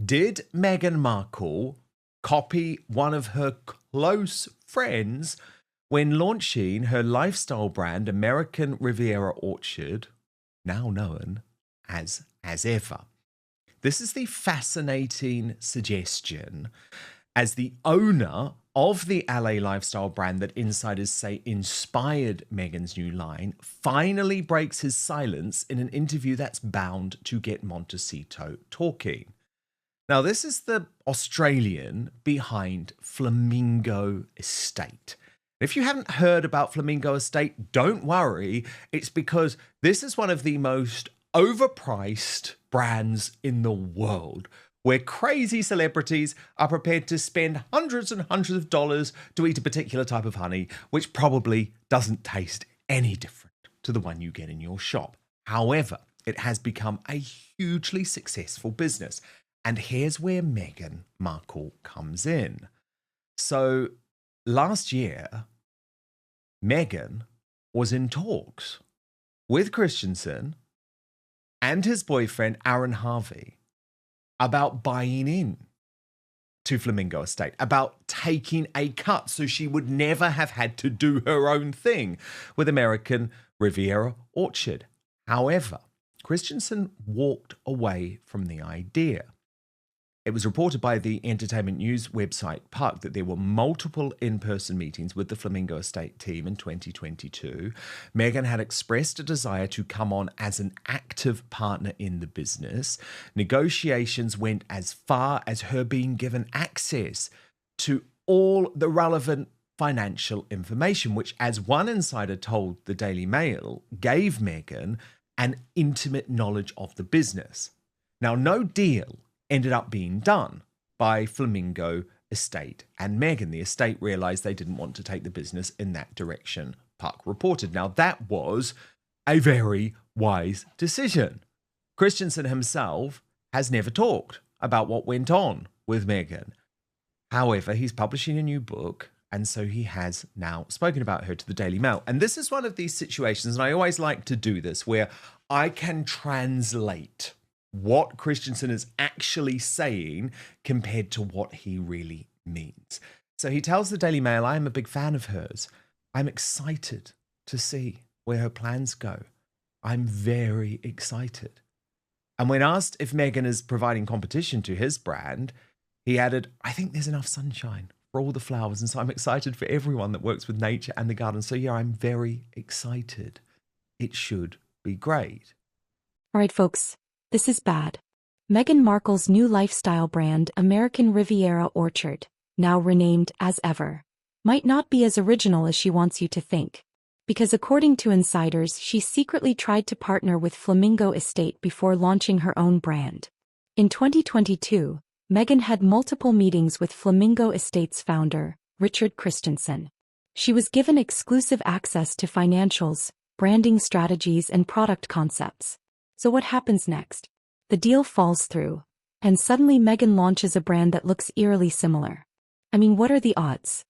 Did Meghan Markle copy one of her close friends when launching her lifestyle brand, American Riviera Orchard, now known as Ever? This is the fascinating suggestion, as the owner of the LA lifestyle brand that insiders say inspired Meghan's new line finally breaks his silence in an interview that's bound to get Montecito talking. Now, this is the Australian behind Flamingo Estate. If you haven't heard about Flamingo Estate, don't worry. It's because this is one of the most overpriced brands in the world, where crazy celebrities are prepared to spend hundreds and hundreds of dollars to eat a particular type of honey, which probably doesn't taste any different to the one you get in your shop. However, it has become a hugely successful business. And here's where Meghan Markle comes in. So last year, Meghan was in talks with Christiansen and his boyfriend, Aaron Harvey, about buying in to Flamingo Estate, about taking a cut so she would never have had to do her own thing with American Riviera Orchard. However, Christiansen walked away from the idea. It was reported by the entertainment news website Puck that there were multiple in-person meetings with the Flamingo Estate team in 2022. Meghan had expressed a desire to come on as an active partner in the business. Negotiations went as far as her being given access to all the relevant financial information, which, as one insider told the Daily Mail, gave Meghan an intimate knowledge of the business. Now, no deal ended up being done by Flamingo Estate and Meghan. The estate realised they didn't want to take the business in that direction, Puck reported. Now, that was a very wise decision. Christiansen himself has never talked about what went on with Meghan. However, he's publishing a new book, and so he has now spoken about her to the Daily Mail. And this is one of these situations, and I always like to do this, where I can translate what Christiansen is actually saying compared to what he really means. So he tells the Daily Mail, I am a big fan of hers. I'm excited to see where her plans go. I'm very excited. And when asked if Meghan is providing competition to his brand, he added, I think there's enough sunshine for all the flowers. And so I'm excited for everyone that works with nature and the garden. So yeah, I'm very excited. It should be great. All right, folks. This is bad. Meghan Markle's new lifestyle brand, American Riviera Orchard, now renamed as Ever, might not be as original as she wants you to think. Because according to insiders, she secretly tried to partner with Flamingo Estate before launching her own brand. In 2022, Meghan had multiple meetings with Flamingo Estate's founder, Richard Christiansen. She was given exclusive access to financials, branding strategies, and product concepts. So what happens next? The deal falls through, and suddenly Meghan launches a brand that looks eerily similar. I mean, what are the odds?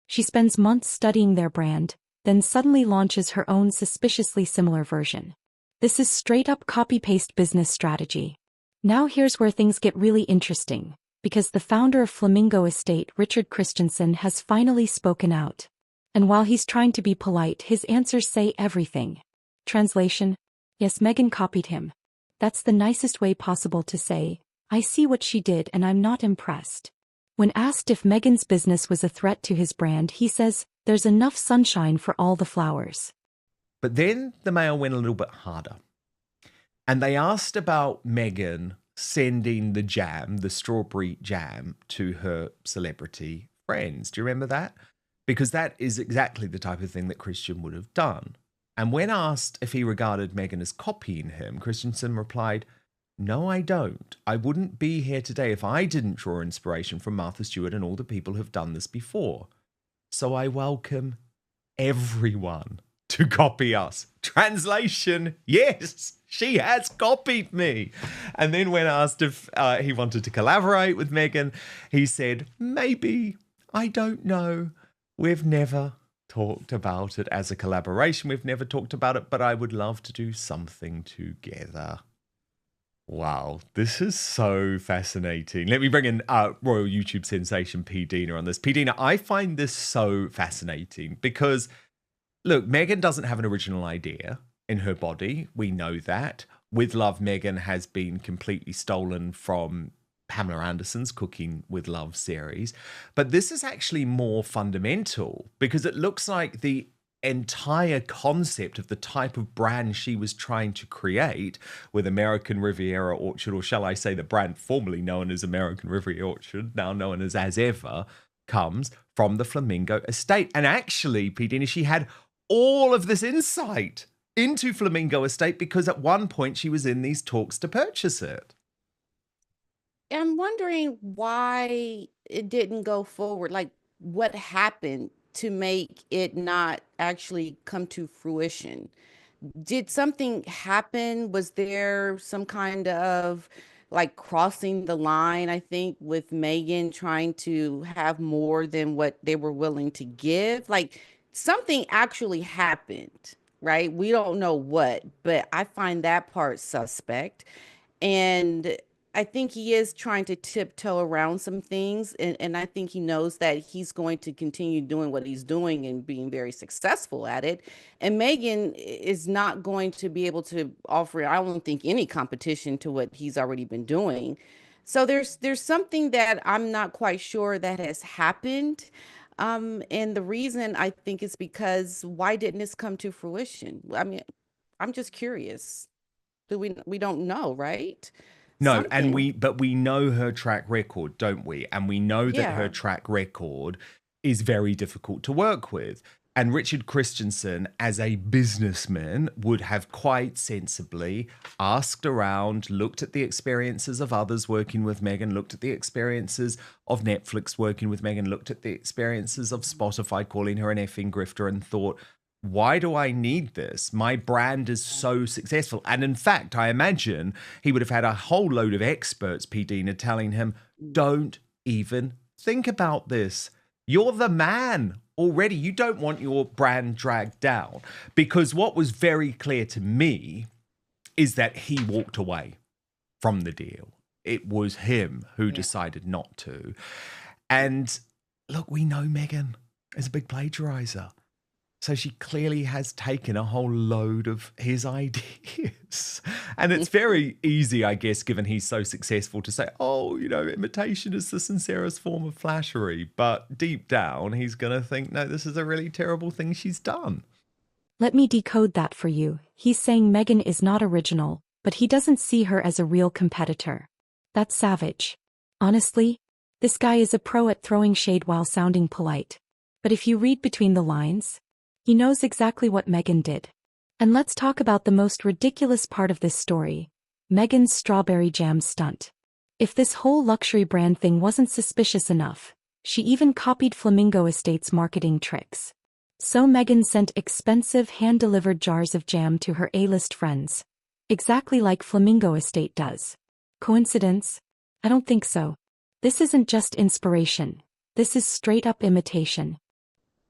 She spends months studying their brand, then suddenly launches her own suspiciously similar version. This is straight-up copy-paste business strategy. Now here's where things get really interesting, because the founder of Flamingo Estate, Richard Christiansen, has finally spoken out. And while he's trying to be polite, his answers say everything. Translation: yes, Meghan copied him. That's the nicest way possible to say, I see what she did and I'm not impressed. When asked if Meghan's business was a threat to his brand, he says, there's enough sunshine for all the flowers. But then the Mail went a little bit harder. And they asked about Meghan sending the jam, the strawberry jam, to her celebrity friends. Do you remember that? Because that is exactly the type of thing that Christian would have done. And when asked if he regarded Meghan as copying him, Christiansen replied, no, I don't. I wouldn't be here today if I didn't draw inspiration from Martha Stewart and all the people who've done this before. So I welcome everyone to copy us. Translation: yes, she has copied me. And then when asked if he wanted to collaborate with Meghan, he said, maybe, I don't know. We've never talked about it as a collaboration. We've never talked about it, but I would love to do something together. Wow, this is so fascinating. Let me bring in Royal YouTube sensation P. Dina on this. P. Dina, I find this so fascinating because, look, Meghan doesn't have an original idea in her body. We know that. With Love, Meghan has been completely stolen from Pamela Anderson's Cooking with Love series. But this is actually more fundamental because it looks like the entire concept of the type of brand she was trying to create with American Riviera Orchard, or shall I say the brand formerly known as American Riviera Orchard, now known as Ever, comes from the Flamingo Estate. And actually, Pete, she had all of this insight into Flamingo Estate because at one point she was in these talks to purchase it. I'm wondering why it didn't go forward. Like, what happened to make it not actually come to fruition? Did something happen? Was there some kind of like crossing the line, I think, with Meghan trying to have more than what they were willing to give? Like, something actually happened, right? We don't know what, but I find that part suspect. And I think he is trying to tiptoe around some things. And I think he knows that he's going to continue doing what he's doing and being very successful at it. And Megan is not going to be able to offer, I don't think, any competition to what he's already been doing. So there's something that I'm not quite sure that has happened. And the reason I think is because why didn't this come to fruition? I mean, I'm just curious. Do we don't know, right? No, Something. but we know her track record, don't we? And we know that her Yeah. track record is very difficult to work with. And Richard Christiansen, as a businessman, would have quite sensibly asked around, looked at the experiences of others working with Meghan, looked at the experiences of Netflix working with Meghan, looked at the experiences of Spotify calling her an effing grifter, and thought, why do I need this? My brand is so successful. And in fact, I imagine he would have had a whole load of experts, P. Dina, telling him, don't even think about this. You're the man already. You don't want your brand dragged down. Because what was very clear to me is that he walked away from the deal. It was him who Yeah. decided not to. And look, we know Meghan is a big plagiarizer. So she clearly has taken a whole load of his ideas. And it's very easy, I guess, given he's so successful, to say, oh, imitation is the sincerest form of flattery. But deep down, he's going to think, no, this is a really terrible thing she's done. Let me decode that for you. He's saying Meghan is not original, but he doesn't see her as a real competitor. That's savage. Honestly, this guy is a pro at throwing shade while sounding polite. But if you read between the lines, he knows exactly what Meghan did. And let's talk about the most ridiculous part of this story, Meghan's strawberry jam stunt. If this whole luxury brand thing wasn't suspicious enough, she even copied Flamingo Estate's marketing tricks. So Meghan sent expensive hand-delivered jars of jam to her A-list friends, exactly like Flamingo Estate does. Coincidence? I don't think so. This isn't just inspiration. This is straight-up imitation.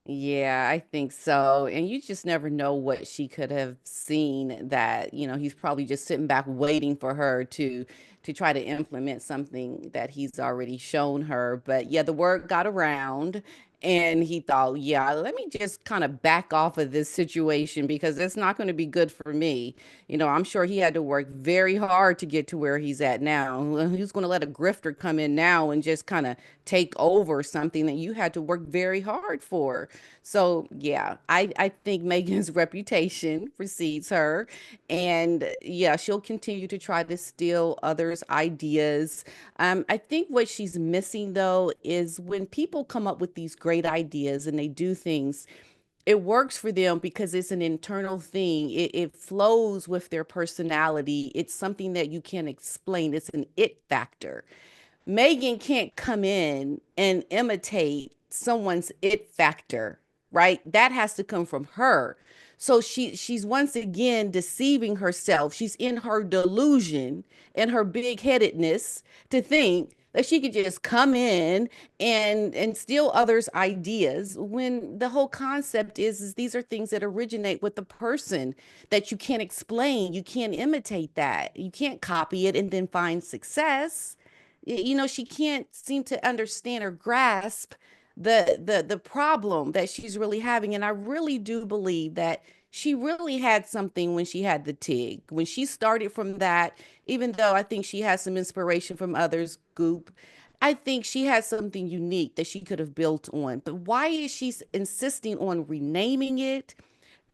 Yeah, I think so. And you just never know what she could have seen that, he's probably just sitting back waiting for her to try to implement something that he's already shown her. But yeah, the word got around and he thought, yeah, let me just kind of back off of this situation because it's not going to be good for me. I'm sure he had to work very hard to get to where he's at now. He's going to let a grifter come in now and just kind of take over something that you had to work very hard for. So yeah, I think Megan's reputation precedes her. And yeah, she'll continue to try to steal others' ideas. I think what she's missing though is when people come up with these great ideas and they do things, it works for them because it's an internal thing. It flows with their personality. It's something that you can't explain. It's an it factor. Megan can't come in and imitate someone's it factor, right? That has to come from her. So she's once again deceiving herself. She's in her delusion and her big-headedness to think that she could just come in and steal others' ideas when the whole concept is these are things that originate with the person that you can't explain. You can't imitate that. You can't copy it and then find success. She can't seem to understand or grasp the problem that she's really having. And I really do believe that she really had something when she had the TIG. When she started from that, even though I think she has some inspiration from others, Goop, I think she has something unique that she could have built on. But why is she insisting on renaming it,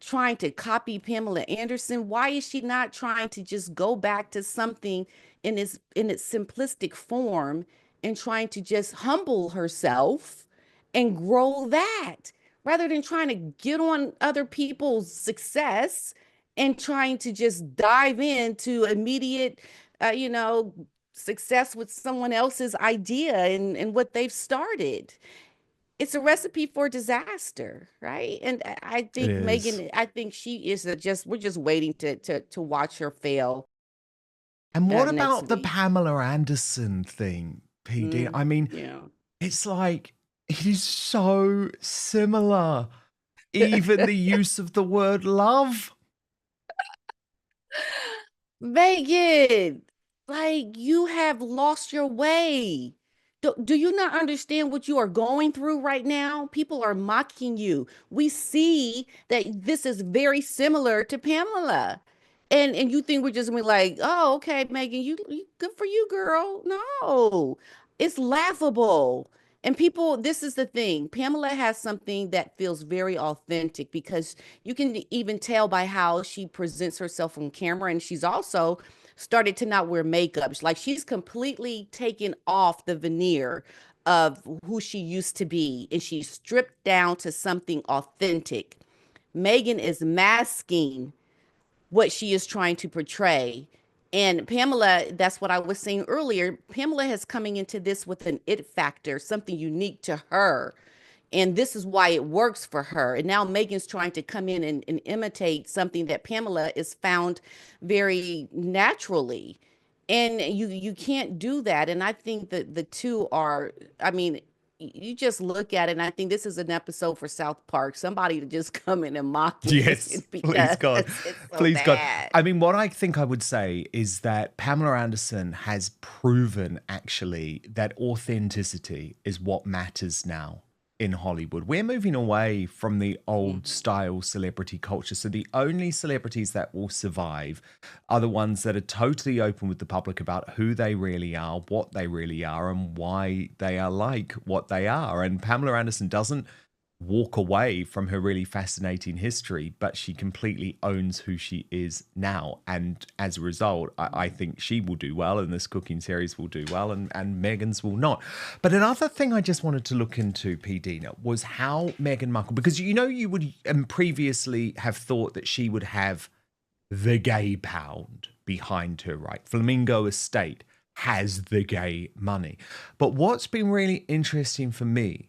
trying to copy Pamela Anderson? Why is she not trying to just go back to something in its simplistic form and trying to just humble herself and grow that rather than trying to get on other people's success and trying to just dive into immediate, you know, success with someone else's idea and what they've started? It's a recipe for disaster, right? And I It think is. Megan, I think she is just we're just waiting to watch her fail And what next about the week. Pamela Anderson thing, PD? I mean, Yeah. it's like it is so similar. Even the use of the word love. Megan, like you have lost your way. Do you not understand what you are going through right now? People are mocking you. We see that this is very similar to Pamela. And you think we're just gonna be like, oh, okay, Megan, you good for you, girl. No, it's laughable. And people, this is the thing. Pamela has something that feels very authentic because you can even tell by how she presents herself on camera. And she's also started to not wear makeup. Like she's completely taken off the veneer of who she used to be. And she's stripped down to something authentic. Megan is masking what she is trying to portray. And Pamela, that's what I was saying earlier. Pamela has coming into this with an it factor, something unique to her. And this is why it works for her. And now Megan's trying to come in and imitate something that Pamela is found very naturally. And you can't do that. And I think that the two are, I mean, you just look at it, and I think this is an episode for South Park. Somebody to just come in and mock Yes, it please because God. it's so Please God. bad. I mean, what I think I would say is that Pamela Anderson has proven actually that authenticity is what matters now in Hollywood. We're moving away from the old Mhm. style celebrity culture. So the only celebrities that will survive are the ones that are totally open with the public about who they really are, what they really are, and why they are like what they are. And Pamela Anderson doesn't walk away from her really fascinating history, but she completely owns who she is now. And as a result, I think she will do well, and this cooking series will do well, and Meghan's will not. But another thing I just wanted to look into, P. Dina, was how Meghan Markle, because you would previously have thought that she would have the gay pound behind her, right? Flamingo Estate has the gay money. But what's been really interesting for me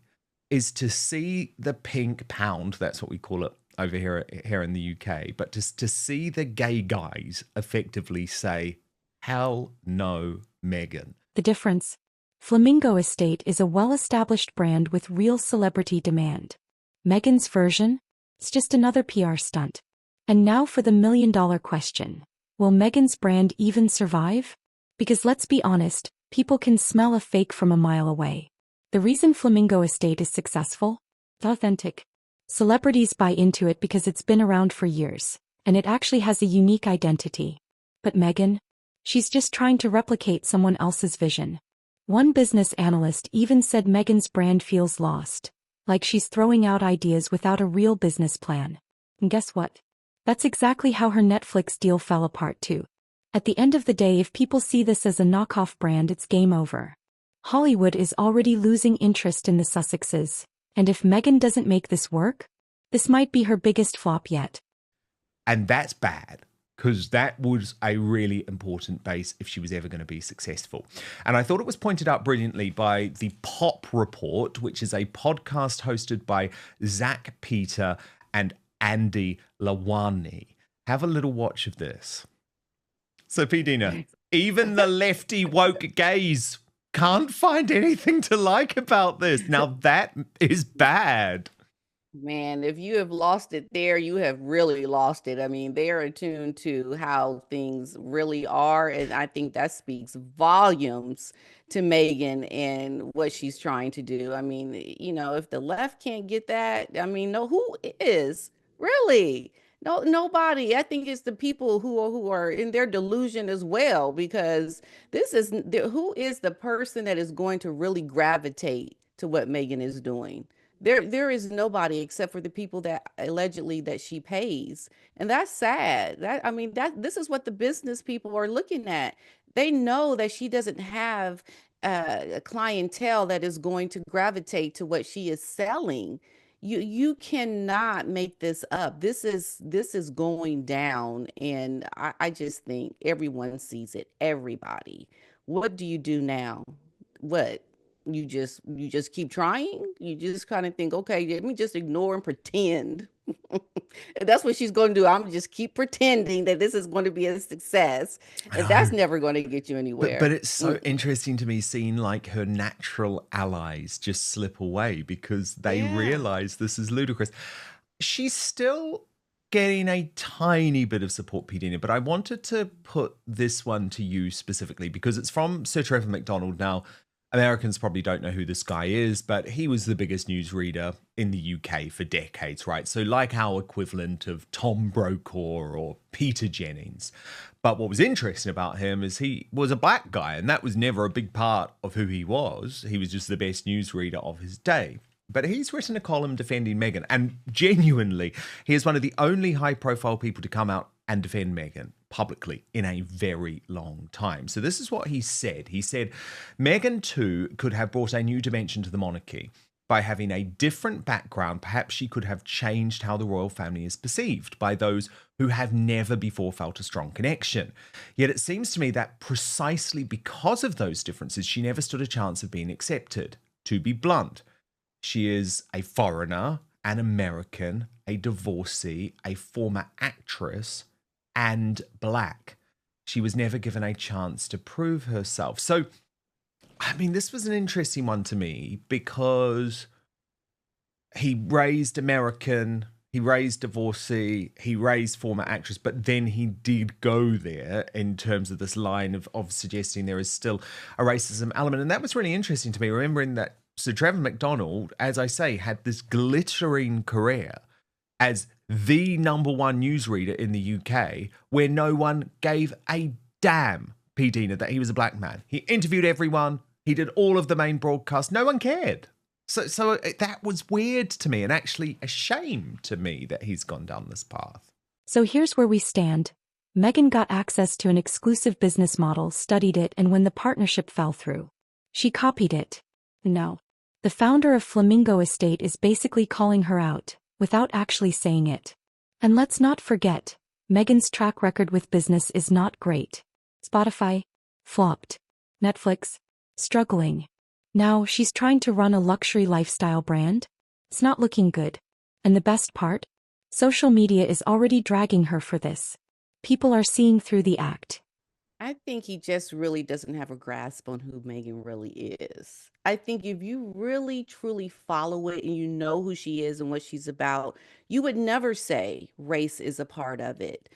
is to see the pink pound, that's what we call it over here in the UK, but to see the gay guys effectively say, hell no, Meghan. The difference. Flamingo Estate is a well-established brand with real celebrity demand. Meghan's version? It's just another PR stunt. And now for the million-dollar question. Will Meghan's brand even survive? Because let's be honest, people can smell a fake from a mile away. The reason Flamingo Estate is successful? It's authentic. Celebrities buy into it because it's been around for years, and it actually has a unique identity. But Meghan? She's just trying to replicate someone else's vision. One business analyst even said Meghan's brand feels lost, like she's throwing out ideas without a real business plan. And guess what? That's exactly how her Netflix deal fell apart too. At the end of the day, if people see this as a knockoff brand, it's game over. Hollywood is already losing interest in the Sussexes, and if Meghan doesn't make this work, this might be her biggest flop yet. And that's bad, because that was a really important base if she was ever going to be successful. And I thought it was pointed out brilliantly by the Pop Report, which is a podcast hosted by Zach Peter and Andy Lawani. Have a little watch of this. So, P. Dina, even the lefty woke gays can't find anything to like about this. Now that is bad. Man, if you have lost it there, you have really lost it. I mean, they are attuned to how things really are, and I think that speaks volumes to Megan and what she's trying to do. I mean, if the left can't get that, I mean, no, who is really? No, nobody. I think it's the people who are in their delusion as well, because who is the person that is going to really gravitate to what Megan is doing? There is nobody except for the people that allegedly that she pays. And that's sad. That I mean that this is what the business people are looking at. They know that she doesn't have a clientele that is going to gravitate to what she is selling. You cannot make this up. This is going down, and I just think everyone sees it. Everybody. What do you do now? What? You just keep trying. You just kind of think, okay, let me just ignore and pretend. And that's what she's going to do. I'm just keep pretending that this is going to be a success, I and that's know. never going to get you But anywhere. it's so interesting to me seeing like her natural allies just slip away because they Yeah. realize this is ludicrous. She's still getting a tiny bit of support, Pedina, but I wanted to put this one to you specifically because it's from Sir Trevor McDonald. Now, Americans probably don't know who this guy is, but he was the biggest newsreader in the UK for decades, right? So, like our equivalent of Tom Brokaw or Peter Jennings. But what was interesting about him is he was a black guy, and that was never a big part of who he was. He was just the best newsreader of his day. But he's written a column defending Meghan, and genuinely, he is one of the only high profile people to come out and defend Meghan publicly in a very long time. So, this is what he said. He said, Meghan too could have brought a new dimension to the monarchy. By having a different background, perhaps she could have changed how the royal family is perceived by those who have never before felt a strong connection. Yet it seems to me that precisely because of those differences, she never stood a chance of being accepted. To be blunt, she is a foreigner, an American, a divorcee, a former actress, and black. She was never given a chance to prove herself. So, I mean, this was an interesting one to me because he raised American, he raised divorcee, he raised former actress, but then he did go there in terms of this line of suggesting there is still a racism element. And that was really interesting to me, remembering that Sir Trevor McDonald, as I say, had this glittering career as the number one newsreader in the UK, where no one gave a damn, P. Dina, that he was a black man. He interviewed everyone. He did all of the main broadcasts. No one cared. So that was weird to me and actually a shame to me that he's gone down this path. So here's where we stand. Meghan got access to an exclusive business model, studied it, and when the partnership fell through, she copied it. No. The founder of Flamingo Estate is basically calling her out, without actually saying it. And let's not forget, Meghan's track record with business is not great. Spotify, flopped. Netflix, struggling. Now she's trying to run a luxury lifestyle brand? It's not looking good. And the best part? Social media is already dragging her for this. People are seeing through the act. I think he just really doesn't have a grasp on who Megan really is. I think if you really truly follow it and you know who she is and what she's about, you would never say race is a part of it.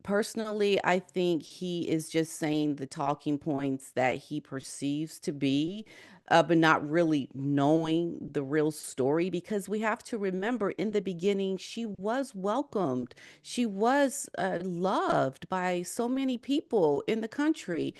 Personally, I think he is just saying the talking points that he perceives to be, but not really knowing the real story, because we have to remember in the beginning, she was welcomed. She was loved by so many people in the country.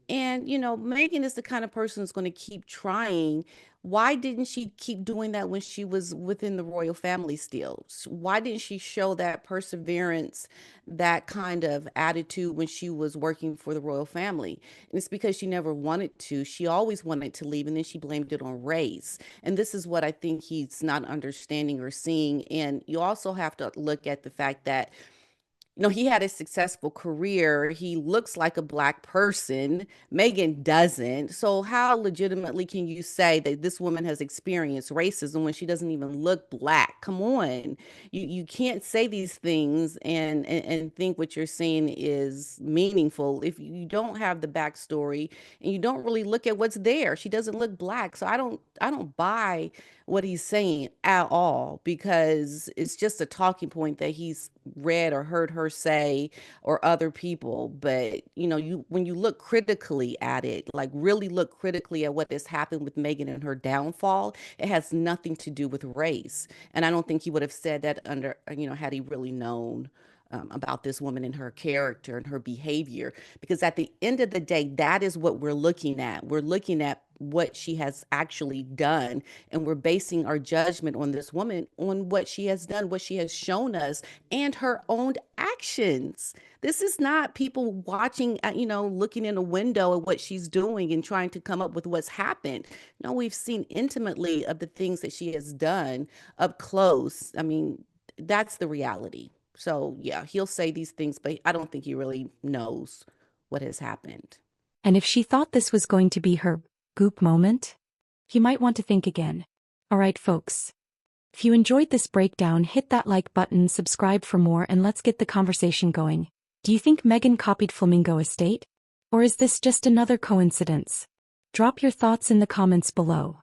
And, Megan is the kind of person who's going to keep trying. Why didn't she keep doing that when she was within the royal family still? Why didn't she show that perseverance, that kind of attitude when she was working for the royal family? And it's because she never wanted to. She always wanted to leave, and then she blamed it on race. And this is what I think he's not understanding or seeing. And you also have to look at the fact that he had a successful career. He looks like a black person. Meghan doesn't. So how legitimately can you say that this woman has experienced racism when she doesn't even look black? Come on. You can't say these things and think what you're saying is meaningful if you don't have the backstory and you don't really look at what's there. She doesn't look black. So I don't buy what he's saying at all, because it's just a talking point that he's read or heard her say, or other people. But you when you look critically at it, like really look critically at what has happened with Meghan and her downfall, it has nothing to do with race. And I don't think he would have said that under, had he really known about this woman and her character and her behavior. Because at the end of the day, that is what we're looking at. We're looking at what she has actually done, and we're basing our judgment on this woman on what she has done, what she has shown us, and her own actions. This is not people watching, looking in a window at what she's doing and trying to come up with what's happened. No, we've seen intimately of the things that she has done up close. I mean, that's the reality. So, yeah, he'll say these things, but I don't think he really knows what has happened. And if she thought this was going to be her goop moment, he might want to think again. Alright folks. If you enjoyed this breakdown, hit that like button, subscribe for more, and let's get the conversation going. Do you think Meghan copied Flamingo Estate? Or is this just another coincidence? Drop your thoughts in the comments below.